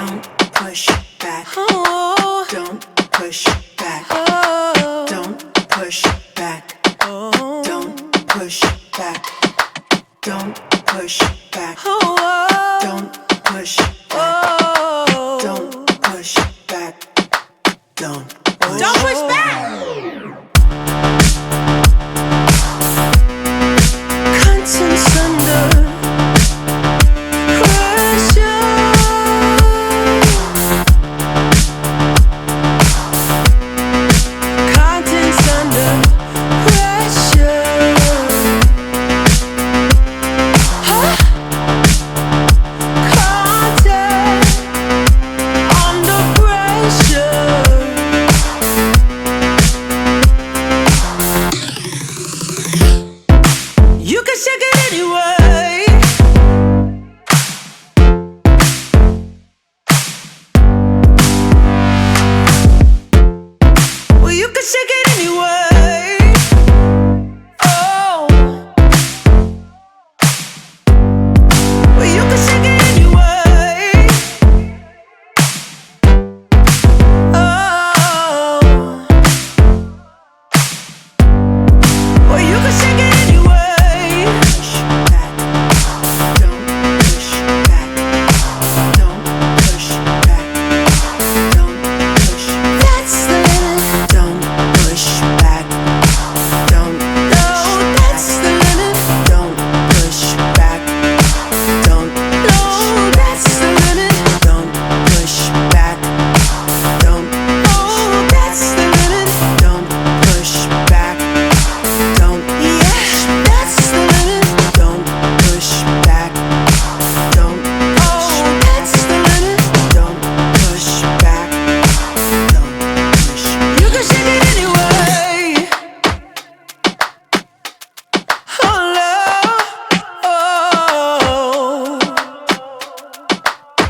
Don't push back. Oh. Don't push back. Oh. Don't push back. Oh. Don't push back. Don't push back. Oh. Don't push back. Oh. Don't push back. Don't push back. Contents under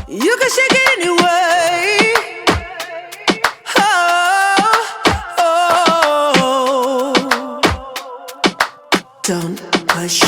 you can shake it anyway. Oh, oh. Don't push